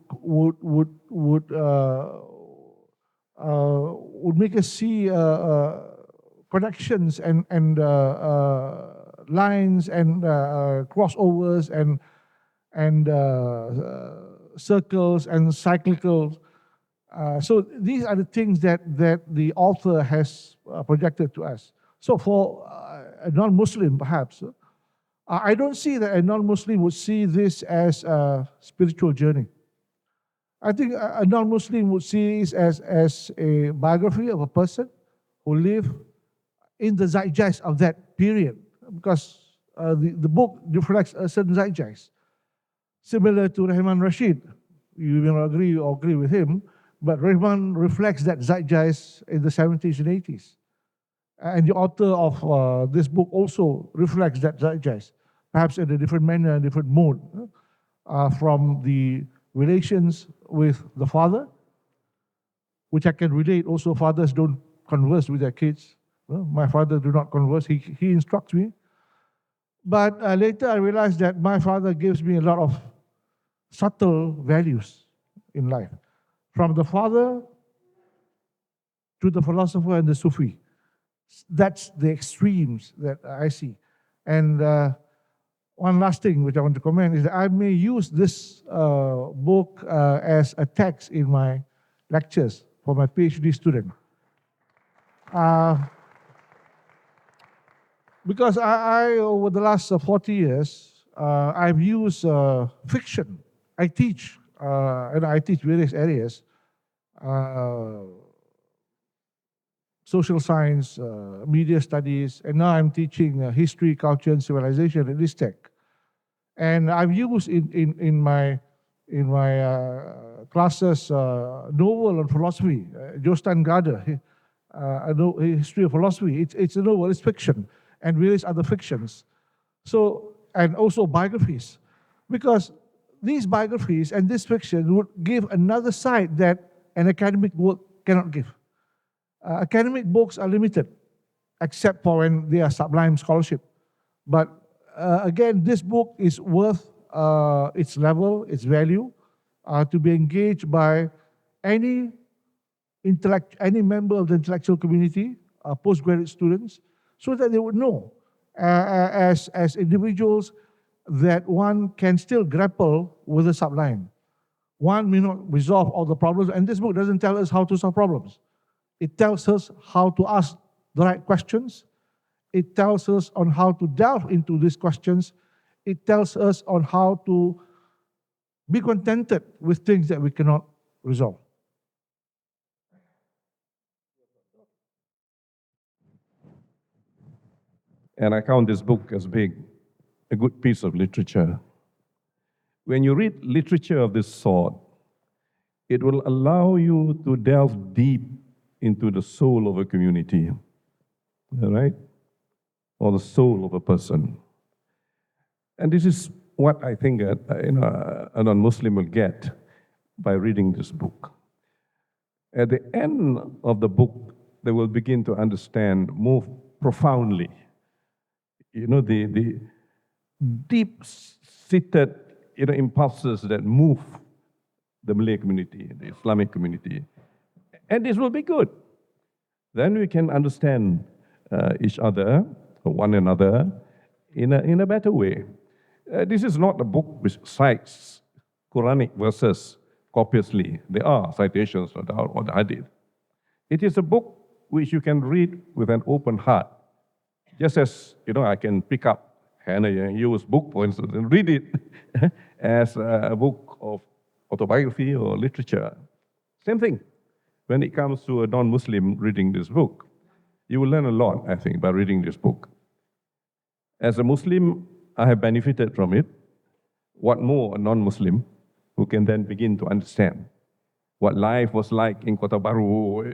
make us see connections and lines and crossovers and circles and cyclical. So these are the things that the author has projected to us. So for a non-Muslim, perhaps, I don't see that a non-Muslim would see this as a spiritual journey. I think a non-Muslim would see this as a biography of a person who lived in the zeitgeist of that period, because the book reflects a certain zeitgeist. Similar to Rahman Rashid, you will agree or agree with him, but Rahman reflects that zeitgeist in the 70s and 80s. And the author of this book also reflects that zeitgeist, perhaps in a different manner, a different mode, from the relations with the father, which I can relate. Also, fathers don't converse with their kids. Well, my father do not converse, he instructs me. But later I realized that my father gives me a lot of subtle values in life. From the father to the philosopher and the Sufi. That's the extremes that I see. And one last thing which I want to comment is that I may use this book as a text in my lectures for my PhD student. Because I over the last 40 years, I've used fiction. I teach, and I teach various areas, social science, media studies, and now I'm teaching history, culture, and civilization at ISTEC. And I've used in my classes novel on philosophy, Jostan Gada, a history of philosophy. It's a novel, it's fiction, and various other fictions. So, and also biographies, because these biographies and this fiction would give another side that an academic work cannot give. Academic books are limited, except for when they are sublime scholarship. But again, this book is worth its level, its value, to be engaged by any member of the intellectual community, postgraduate students, so that they would know as individuals that one can still grapple with the sublime. One may not resolve all the problems, and this book doesn't tell us how to solve problems. It tells us how to ask the right questions. It tells us on how to delve into these questions. It tells us on how to be contented with things that we cannot resolve. And I count this book as being a good piece of literature. When you read literature of this sort, it will allow you to delve deep into the soul of a community, all right? Or the soul of a person. And this is what I think a non-Muslim will get by reading this book. At the end of the book, they will begin to understand more profoundly, the deep-seated, impulses that move the Malay community, the Islamic community. And this will be good. Then we can understand each other, or one another, in a better way. This is not a book which cites Quranic verses copiously. There are citations or the hadith. It is a book which you can read with an open heart. Just as, I can pick up Hannah Yu's book, for instance, and read it as a book of autobiography or literature. Same thing. When it comes to a non-Muslim reading this book, you will learn a lot, I think, by reading this book. As a Muslim, I have benefited from it. What more a non-Muslim who can then begin to understand what life was like in Kota Baru,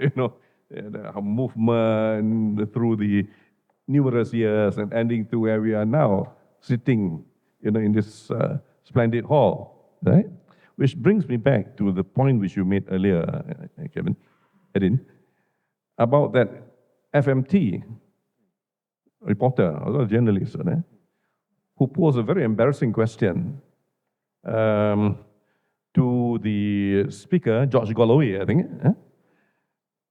the movement through the numerous years and ending to where we are now, sitting, in this splendid hall, right? Which brings me back to the point which you made earlier, Eddin, about that FMT reporter, or journalist, who posed a very embarrassing question to the speaker, George Galloway, I think.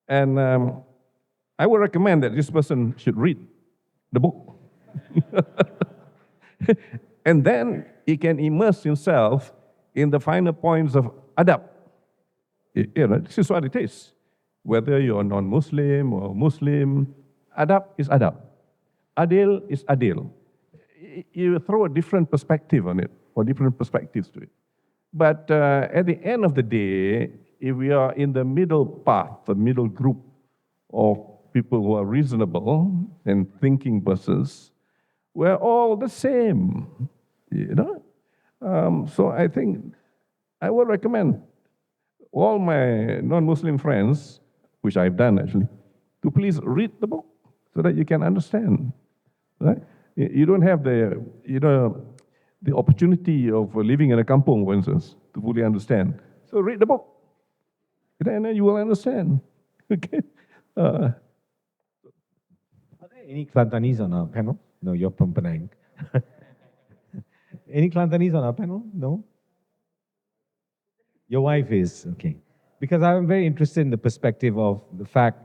And I would recommend that this person should read the book. And then he can immerse himself in the finer points of adab. This is what it is. Whether you're non-Muslim or Muslim, adab is adab. Adil is adil. You throw a different perspective on it, or different perspectives to it. But at the end of the day, if we are in the middle path, the middle group of people who are reasonable and thinking persons, we're all the same, So I think I would recommend all my non-Muslim friends, which I've done actually, to please read the book so that you can understand. Right? You don't have the opportunity of living in a kampung, for instance, to fully understand. So read the book, and then you will understand. Okay. Are there any Kelantanese on our panel? No, you're from Penang. Any Kelantanese on our panel? No? Your wife is, okay. Because I'm very interested in the perspective of the fact,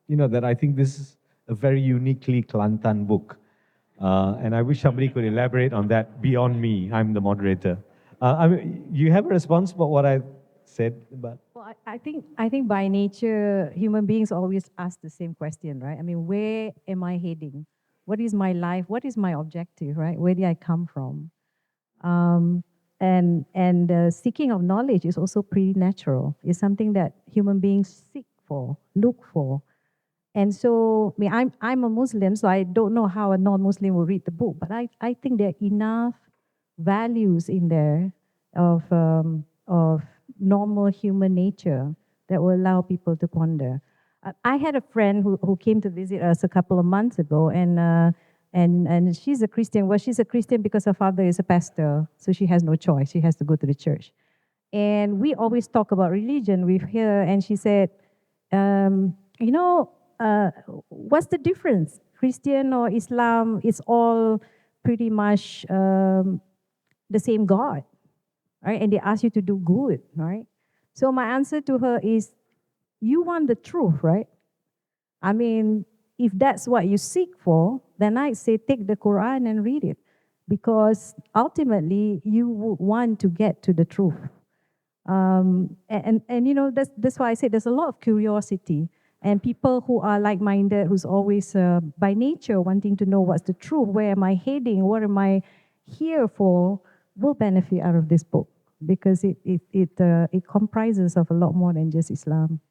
that I think this is a very uniquely Kelantan book. And I wish somebody could elaborate on that beyond me. I'm the moderator. You have a response about what I said about? Well, I think by nature, human beings always ask the same question, right? I mean, where am I heading? What is my life? What is my objective, right? Where did I come from? And the seeking of knowledge is also pretty natural. It's something that human beings seek for, look for. And so, I mean, I'm a Muslim, so I don't know how a non-Muslim will read the book, but I think there are enough values in there of normal human nature that will allow people to ponder. I had a friend who came to visit us a couple of months ago, and she's a Christian. Well, she's a Christian because her father is a pastor, so she has no choice. She has to go to the church. And we always talk about religion with her, and she said, what's the difference? Christian or Islam, it's all pretty much the same God, right? And they ask you to do good, right? So my answer to her is, you want the truth, right? I mean, if that's what you seek for, then I say take the Quran and read it, because ultimately you would want to get to the truth. And that's why I say there's a lot of curiosity, and people who are like-minded, who's always by nature wanting to know what's the truth, where am I heading, what am I here for, will benefit out of this book, because it comprises of a lot more than just Islam.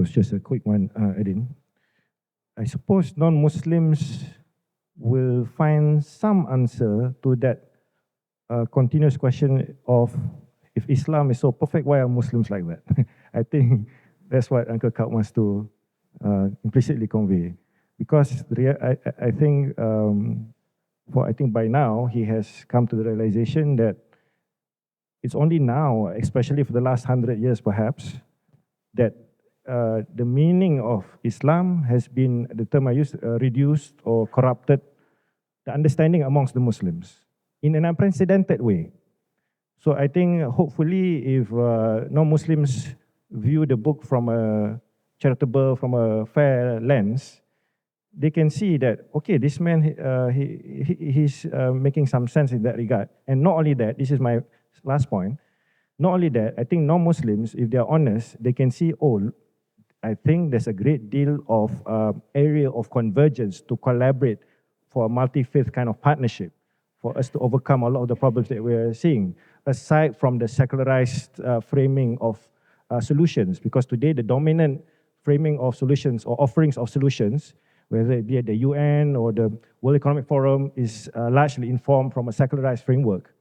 Just a quick one, Eddin. I suppose non-Muslims will find some answer to that continuous question of, if Islam is so perfect, why are Muslims like that? I think that's what Uncle Capt wants to implicitly convey. Because I think by now he has come to the realization that it's only now, especially for the last 100 years perhaps, that the meaning of Islam has been, the term I use, reduced or corrupted the understanding amongst the Muslims in an unprecedented way. So I think hopefully if non-Muslims view the book from a charitable, from a fair lens, they can see that, okay, this man, he's making some sense in that regard. And not only that, this is my last point, not only that, I think non-Muslims, if they're honest, they can see, I think there's a great deal of area of convergence to collaborate for a multi-faith kind of partnership, for us to overcome a lot of the problems that we're seeing, aside from the secularized framing of solutions. Because today the dominant framing of solutions or offerings of solutions, whether it be at the UN or the World Economic Forum, is largely informed from a secularized framework.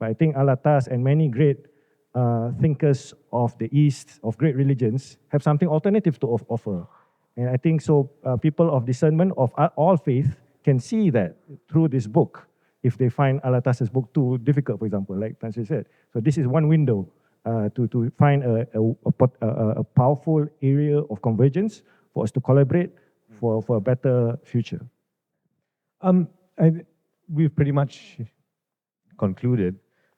But I think Alatas and many great thinkers of the East, of great religions, have something alternative to offer. And I think so people of discernment of all faith can see that through this book, if they find Alatas's book too difficult, for example, like Tan Sri said. So this is one window to find a powerful area of convergence for us to collaborate for a better future. We've pretty much concluded.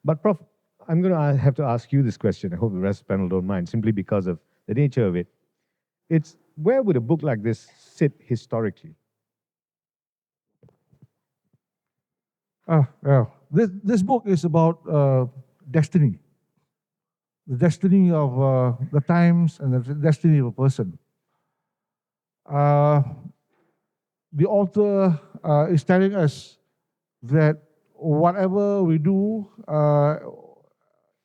But Prof, I'm going to have to ask you this question. I hope the rest of the panel don't mind, simply because of the nature of it. It's where would a book like this sit historically? Yeah. This book is about destiny, the destiny of the times and the destiny of a person. The author is telling us that whatever we do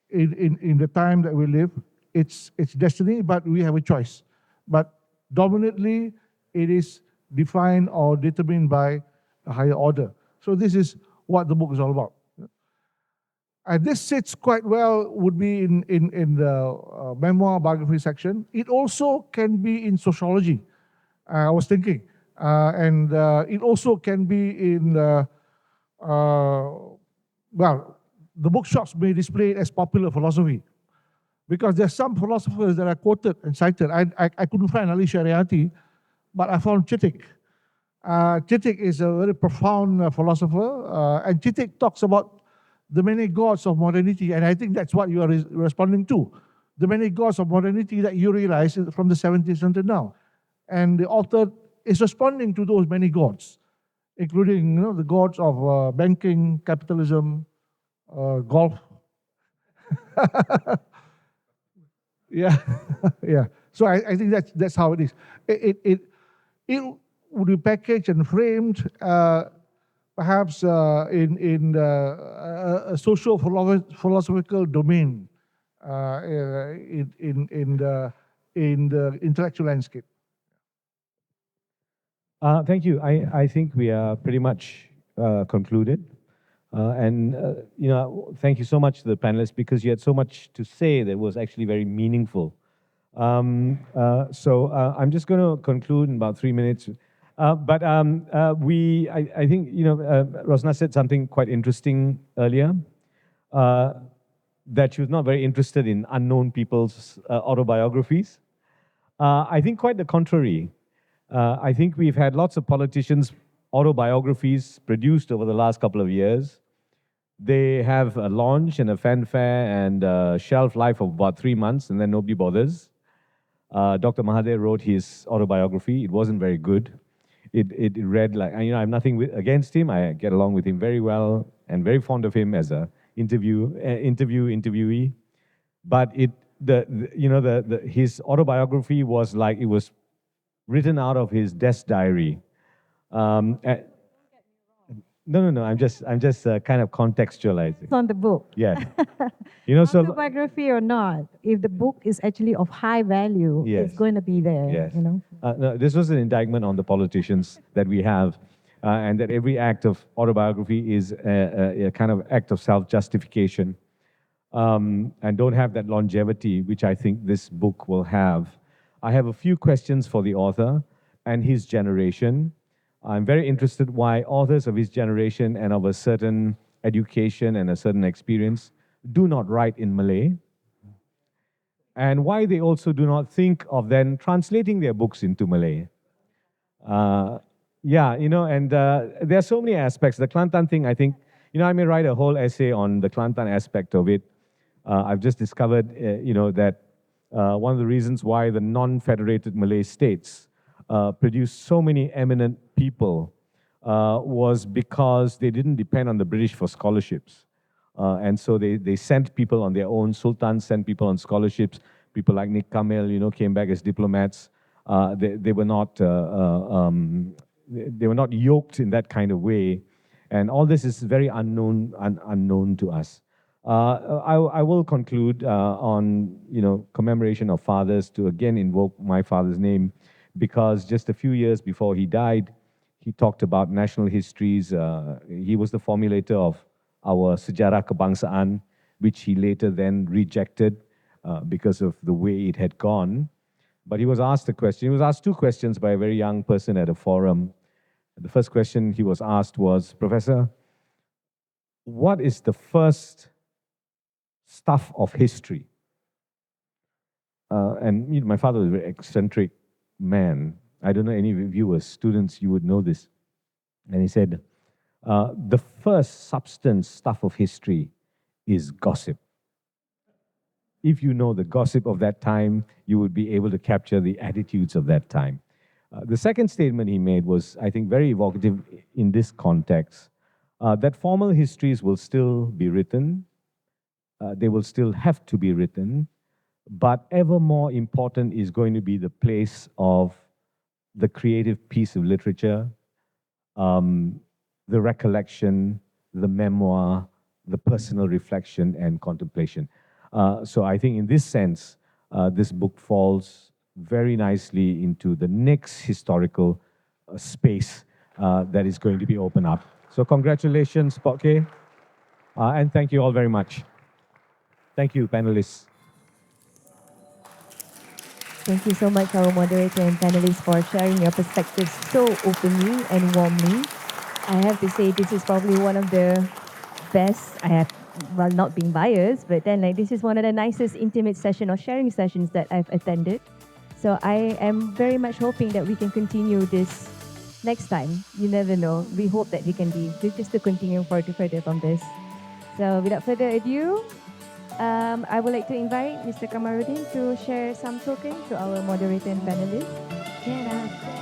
in the time that we live, it's destiny, but we have a choice. But dominantly, it is defined or determined by a higher order. So this is what the book is all about. And this sits quite well, would be in the memoir biography section. It also can be in sociology, I was thinking. And it also can be in, well, the bookshops may display it as popular philosophy. Because there's some philosophers that are quoted and cited. I couldn't find Ali Shariati, but I found Chitik. Chitik is a very profound philosopher, and Chitik talks about the many gods of modernity, and I think that's what you are responding to. The many gods of modernity that you realize from the 70s until now. And the author is responding to those many gods, including the gods of banking, capitalism, golf. Yeah, yeah. So I think that's how it is. It would be packaged and framed, perhaps in a social philosophical domain, in the intellectual landscape. Thank you. I think we are pretty much concluded. Thank you so much to the panelists, because you had so much to say that was actually very meaningful. I'm just going to conclude in about 3 minutes. I think, Rosnah said something quite interesting earlier, that she was not very interested in unknown people's autobiographies. I think quite the contrary. I think we've had lots of politicians' autobiographies produced over the last couple of years. They have a launch and a fanfare and a shelf life of about 3 months, and then nobody bothers. Dr. Mahathir wrote his autobiography. It wasn't very good. It read like, I have nothing against him. I get along with him very well and very fond of him as a interviewee. But his autobiography was like, it was written out of his desk diary. No. I'm just kind of contextualizing. It's on the book. Yeah. Autobiography or not, if the book is actually of high value, Yes. it's going to be there. Yes. No, this was an indictment on the politicians that we have, and that every act of autobiography is a kind of act of self-justification, and don't have that longevity, which I think this book will have. I have a few questions for the author and his generation. I'm very interested why authors of his generation and of a certain education and a certain experience do not write in Malay, and why they also do not think of then translating their books into Malay. And there are so many aspects. The Kelantan thing, I think, I may write a whole essay on the Kelantan aspect of it. I've just discovered, that one of the reasons why the non-federated Malay states produced so many eminent people was because they didn't depend on the British for scholarships. And so they sent people on their own. Sultans sent people on scholarships. People like Nick Kamil, came back as diplomats. They were not yoked in that kind of way. And all this is very unknown to us. I will conclude on commemoration of fathers, to again invoke my father's name, because just a few years before he died, he talked about national histories. He was the formulator of our Sejarah Kebangsaan, which he later then rejected because of the way it had gone. But he was asked a question. He was asked two questions by a very young person at a forum. The first question he was asked was, Professor, what is the first stuff of history? And my father was a very eccentric man. I don't know any of you as students, you would know this. And he said, the first substance stuff of history is gossip. If you know the gossip of that time, you would be able to capture the attitudes of that time. The second statement he made was, I think, very evocative in this context, that formal histories will still be written, they will still have to be written, but ever more important is going to be the place of the creative piece of literature, the recollection, the memoir, the personal reflection and contemplation. So I think in this sense, this book falls very nicely into the next historical space that is going to be opened up. So congratulations, Poke, and thank you all very much. Thank you, panelists. Thank you so much, our moderator and panelists, for sharing your perspectives so openly and warmly. I have to say, this is probably one of the best. I have, well, not being biased, but then this is one of the nicest intimate session or sharing sessions that I've attended. So I am very much hoping that we can continue this next time. You never know. We hope that we can be just to continue further from this. So without further ado, I would like to invite Mr. Kamarudin to share some token to our moderator and panelists.